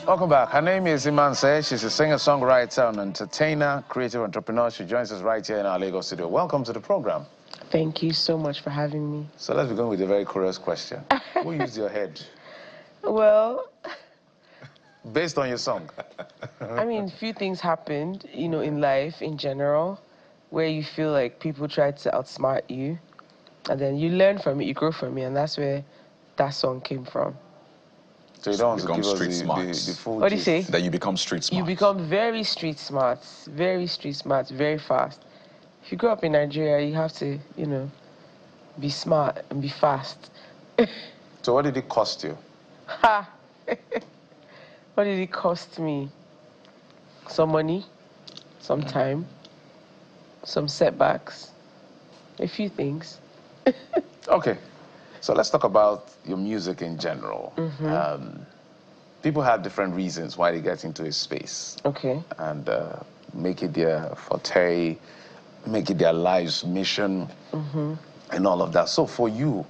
Welcome back. Her name is Imanse. She's a singer-songwriter and entertainer, creative entrepreneur. She joins us right here in our Lagos studio. Welcome to the program. Thank you so much for having me. So let's begin with a very curious question. Who used your head? Well, based on your song. I mean, a few things happened, in life in general, where you feel like people try to outsmart you, and then you learn from it, you grow from it, and that's where that song came from. So you don't want to give us the full What do you say? That you become street smart. You become very street smart, very fast. If you grow up in Nigeria, you have to, be smart and be fast. So what did it cost you? Ha! What did it cost me? Some money, some time, some setbacks, a few things. Okay. So let's talk about your music in general. People have different reasons why they get into a space. Okay. And make it their forte, make it their life's mission, and all of that. So for you,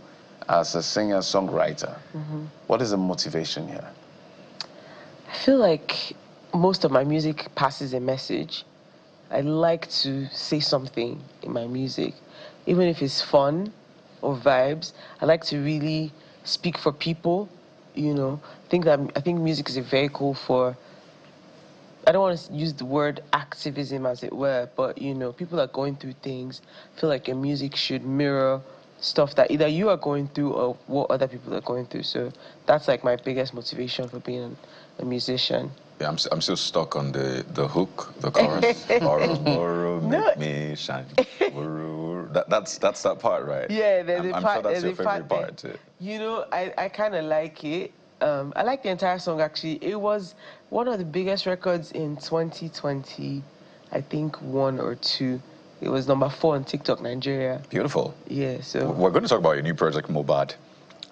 as a singer-songwriter, what is the motivation here? I feel like most of my music passes a message. I like to say something in my music, even if it's fun or vibes. I like to really speak for people, I think music is a vehicle for, I don't want to use the word activism as it were, but people are going through things. I feel like your music should mirror stuff that either you are going through or what other people are going through. So that's like my biggest motivation for being a musician. Yeah, I'm still stuck on the hook, the chorus. Borrow, make me shine. That's that part, right? Yeah, there's a I'm part. sure that's your favorite part too. I kind of like it. I like the entire song actually. It was one of the biggest records in 2020. I think 1 or 2. It was number 4 on TikTok Nigeria. Beautiful. Yeah. So we're going to talk about your new project, Mobad.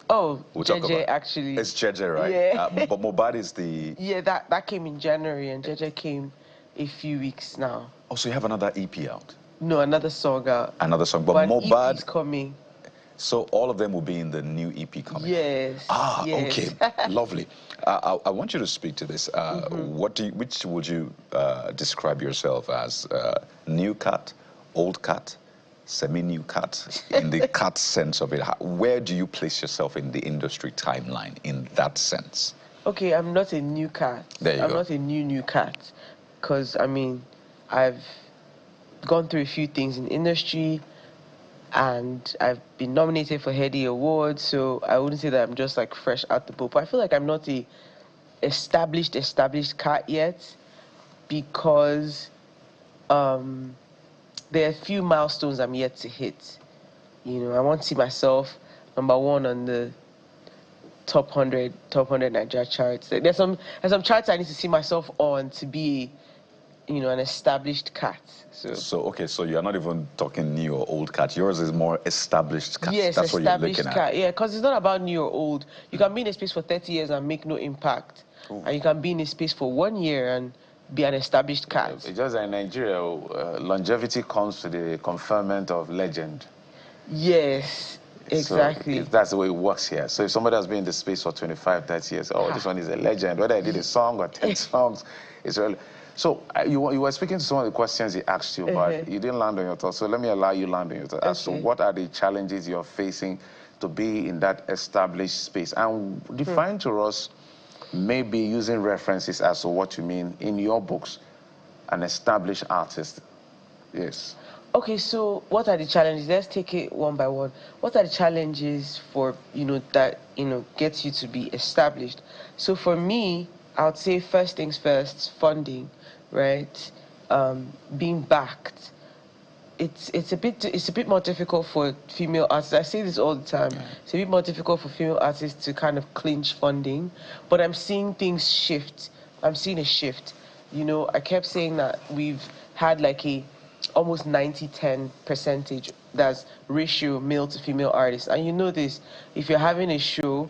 Oh, JJ actually. It's JJ, right? Yeah. But Mobad is the... Yeah, that came in January, and JJ came a few weeks now. Oh, so you have another EP out? No, another song out. Another song, but Mobad... EP is coming. So all of them will be in the new EP coming? Yes. Yes. Okay. Lovely. I want you to speak to this. Which would you describe yourself as? New cat, old cat, semi-new cat, in the cat sense of it? Where do you place yourself in the industry timeline in that sense? Okay, I'm not a new cat. I'm not a new cat. Because, I've gone through a few things in the industry, and I've been nominated for Heady Awards, so I wouldn't say that I'm just like fresh out the boat. But I feel like I'm not a established cat yet, because there are a few milestones I'm yet to hit. I want to see myself #1 on the top 100 Nigeria charts. There's some charts I need to see myself on to be, an established cat. So you're not even talking new or old cat. Yours is more established cat. Yes, that's what you're looking cat. at. Yeah, because it's not about new or old. You can be in a space for 30 years and make no impact. Ooh. And you can be in a space for 1 year and be an established cat. It's just that in Nigeria, longevity comes to the conferment of legend. Yes, exactly. So that's the way it works here. So if somebody has been in the space for 25, 30 years, this one is a legend. Whether I did a song or 10 songs, it's really... So you were speaking to some of the questions he asked you, but you didn't land on your thoughts. So let me allow you land on your thoughts. Okay. So what are the challenges you're facing to be in that established space? And define to us, maybe using references as to what you mean in your books, an established artist. Yes. Okay, so what are the challenges? Let's take it one by one. What are the challenges for, that, gets you to be established? So for me, I would say first things first, funding, right? Being backed. It's a bit more difficult for female artists. I say this all the time. It's a bit more difficult for female artists to kind of clinch funding, but I'm seeing things shift. I'm seeing a shift. I kept saying that we've had like a almost 90-10 percentage, that's ratio male to female artists. And this, if you're having a show,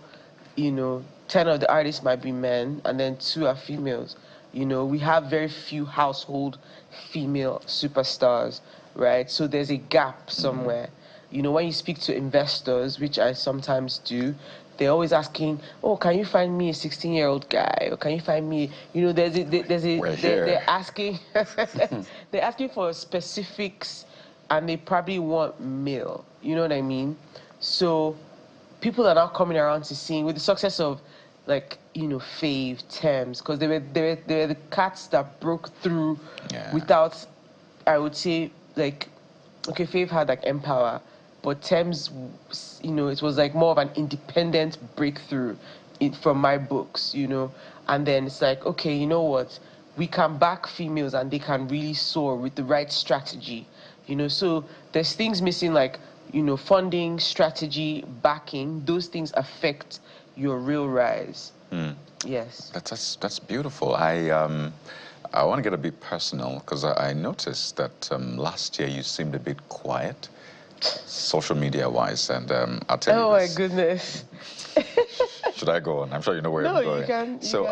10 of the artists might be men, and then 2 are females. We have very few household female superstars, right? So there's a gap somewhere. When you speak to investors, which I sometimes do, they're always asking, oh, can you find me a 16-year-old guy? Or can you find me, they're asking, they're asking for specifics, and they probably want male. You know what I mean? So people are now coming around to seeing, with the success of, like, Fave, Thames, because they were the cats that broke through without, I would say, like, okay, Fave had like Empower, but Thames, it was like more of an independent breakthrough from my books, and then it's like, okay, you know what, we can back females and they can really soar with the right strategy, so there's things missing, like, funding, strategy, backing. Those things affect your real rise. Yes. That's beautiful. I want to get a bit personal, because I noticed that last year you seemed a bit quiet, social media-wise, and I'll tell you this. Oh, my goodness. Should I go on? I'm sure you know where I'm going. You can. So,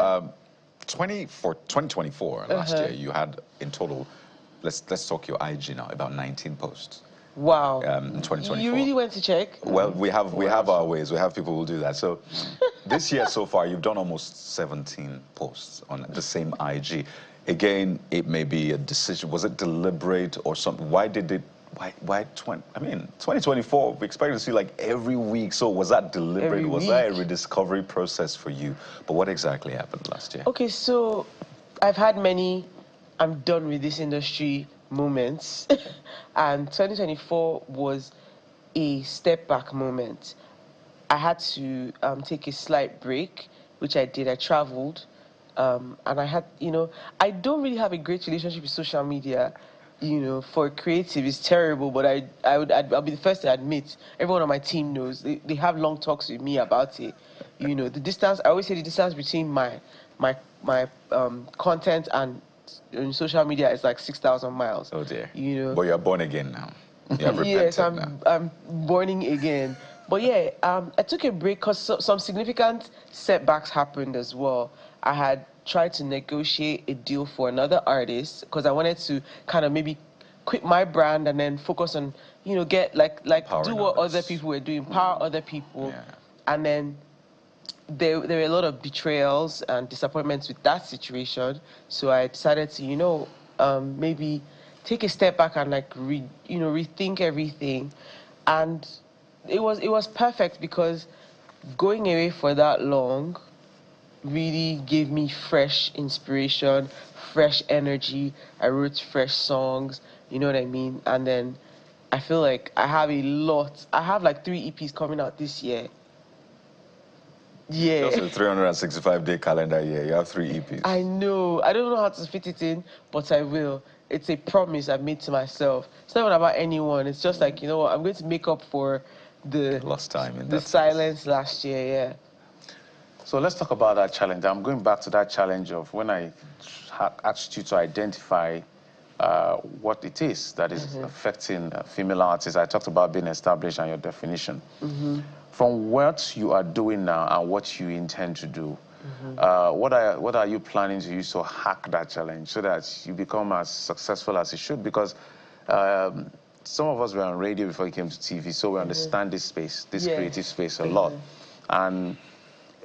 2024, last year, you had in total, let's talk your IG now, about 19 posts. Wow. In 2024. You really went to check? Well, we have our ways. We have people who do that. So this year so far, you've done almost 17 posts on the same IG. Again, it may be a decision. Was it deliberate or something? Why 2024, we expected to see like every week. So was that deliberate? Was that a rediscovery process for you? But what exactly happened last year? Okay, so I've had many I'm done with this industry moments. And 2024 was a step back moment. I had to take a slight break, which I did. I traveled. And I had, I don't really have a great relationship with social media. For creative, it's terrible, but I'll be the first to admit, everyone on my team knows. They have long talks with me about it. The distance, I always say the distance between my content and social media is like 6,000 miles. Oh dear. But you're born again now. You have yes, now. I'm born again. But yeah, I took a break because some significant setbacks happened as well. I had tried to negotiate a deal for another artist because I wanted to kind of maybe quit my brand and then focus on, get like do what other people were doing, power other people. Yeah. And then there were a lot of betrayals and disappointments with that situation. So I decided to, maybe take a step back and like rethink everything. And it was perfect because going away for that long really gave me fresh inspiration, fresh energy. I wrote fresh songs, you know what I mean? And then I feel like I have like 3 EPs coming out this year. Yeah. Just a 365-day calendar year, you have 3 EPs. I know. I don't know how to fit it in, but I will. It's a promise I've made to myself. It's not even about anyone. It's just like, I'm going to make up for the lost time in the silence last year, yeah. So let's talk about that challenge. I'm going back to that challenge of when I asked you to identify what it is that is affecting female artists. I talked about being established and your definition. From what you are doing now and what you intend to do, what are you planning to use to hack that challenge so that you become as successful as you should? Because some of us were on radio before you came to TV, so we understand this space, this creative space a lot. And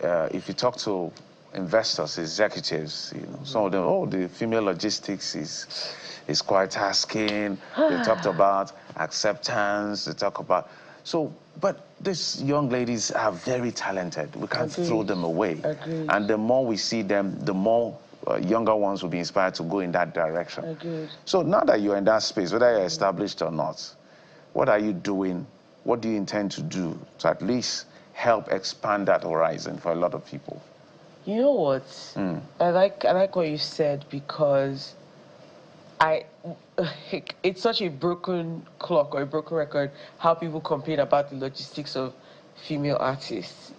if you talk to investors, executives, some of them, oh, the female logistics is quite tasking. They talked about acceptance. They talk about but these young ladies are very talented. We can't throw them away. And the more we see them, the more younger ones will be inspired to go in that direction. So now that you're in that space, whether you're established or not, what are you doing? What do you intend to do to at least help expand that horizon for a lot of people? You know what? I like what you said because it's such a broken clock or a broken record how people complain about the logistics of female artists,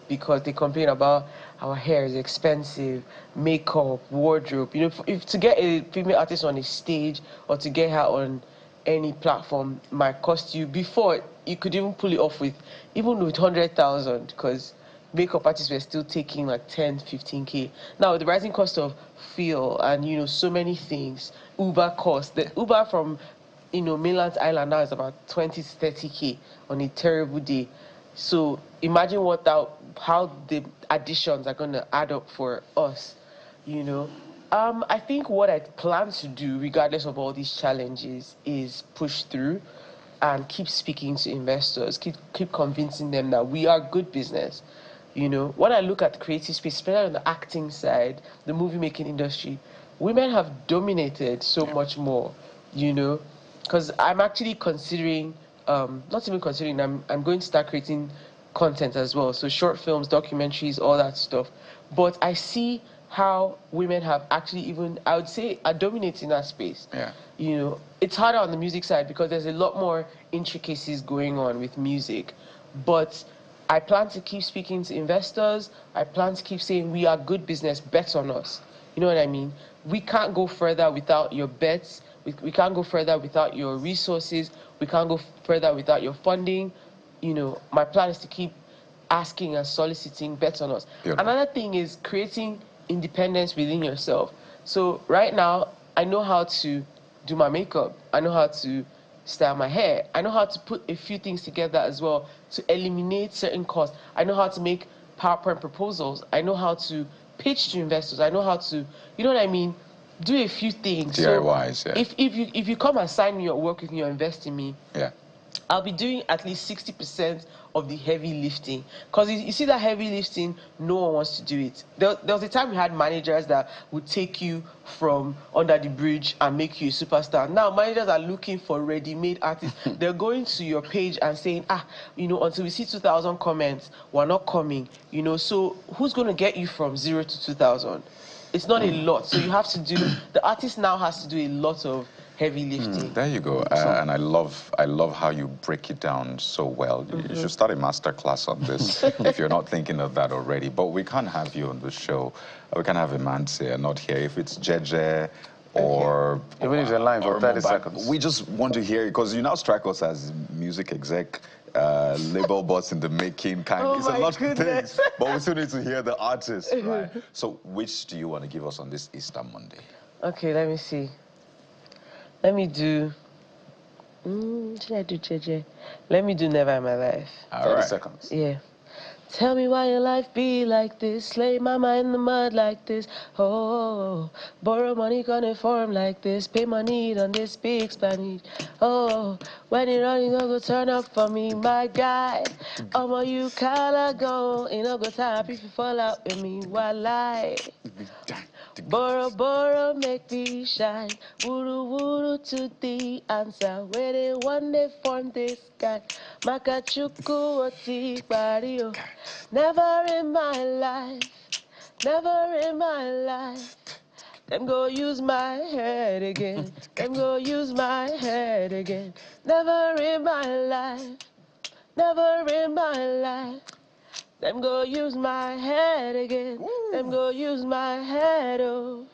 because they complain about our hair is expensive, makeup, wardrobe. If to get a female artist on a stage or to get her on any platform might cost you, before you could even pull it off with 100,000, because makeup artists were still taking like 10, 15K. Now with the rising cost of fuel and so many things, Uber cost, the Uber from mainland island now is about 20 to 30K on a terrible day. So imagine how the additions are going to add up for us, you know. I think what I plan to do, regardless of all these challenges, is push through and keep speaking to investors, keep convincing them that we are good business. You know, when I look at the creative space, especially on the acting side, the movie making industry, women have dominated so much more, you know, because I'm actually considering, not even considering, I'm going to start creating content as well. So short films, documentaries, all that stuff. But I see how women have actually even, I would say, are dominating that space. Yeah. You know, it's harder on the music side because there's a lot more intricacies going on with music. But I plan to keep speaking to investors. I plan to keep saying we are good business, bet on us. You know what I mean? We can't go further without your bets. We can't go further without your resources. We can't go further without your funding. You know, my plan is to keep asking and soliciting bets on us. Beautiful. Another thing is creating independence within yourself. So right now, I know how to do my makeup. I know how to style my hair. I know how to put a few things together as well to eliminate certain costs. I know how to make PowerPoint proposals. I know how to pitch to investors. I know how to, you know what I mean, do a few things. DIYs, so yeah. If you come and sign me or work with me or invest in me, Yeah. I'll be doing at least 60% of the heavy lifting. Because you see that heavy lifting, no one wants to do it. There was a time we had managers that would take you from under the bridge and make you a superstar. Now, managers are looking for ready-made artists. They're going to your page and saying, you know, until we see 2,000 comments, we're not coming. You know, so who's going to get you from 0 to 2,000? It's not a lot. So you have to do, the artist now has to do a lot of heavy lifting. There you go. And I love how you break it down so well. You should start a master class on this if you're not thinking of that already. But we can't have you on the show. We can have Imanse not here. If it's Jeje or... Even if you're lying for 30 seconds. We just want to hear it because you now strike us as music exec, label boss in the making kind. Oh, it's a lot goodness. of things. But we still need to hear the artist, right? So which do you want to give us on this Easter Monday? Okay, let me see. Let me do... should I do JJ? Let me do Never in My Life. 30 seconds. Yeah. Tell me why your life be like this. Lay mama in the mud like this. Oh, borrow money, gonna form like this. Pay my need on this big Spanish. Oh, when it running, no go turn up for me, my guy. You kinda go. Ain't no go tap if you fall out with me. Why lie? Borrow, make me shine. Wuru to the answer. Where they one day form this guy. Makachuku oti bario. Never in my life. Them go use my head again. Them go use my head again. Never in my life. Them go use my head again. Woo. Them go use my head, oh.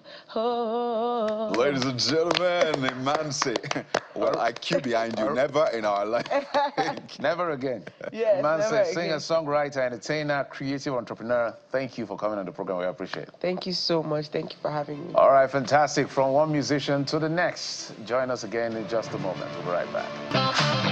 Ladies and gentlemen, Imanse. Well, I queue behind you. Never in our life. Never again. Yes, Imanse, singer, songwriter, entertainer, creative entrepreneur. Thank you for coming on the program. We appreciate it. Thank you so much. Thank you for having me. All right, fantastic. From one musician to the next. Join us again in just a moment. We'll be right back.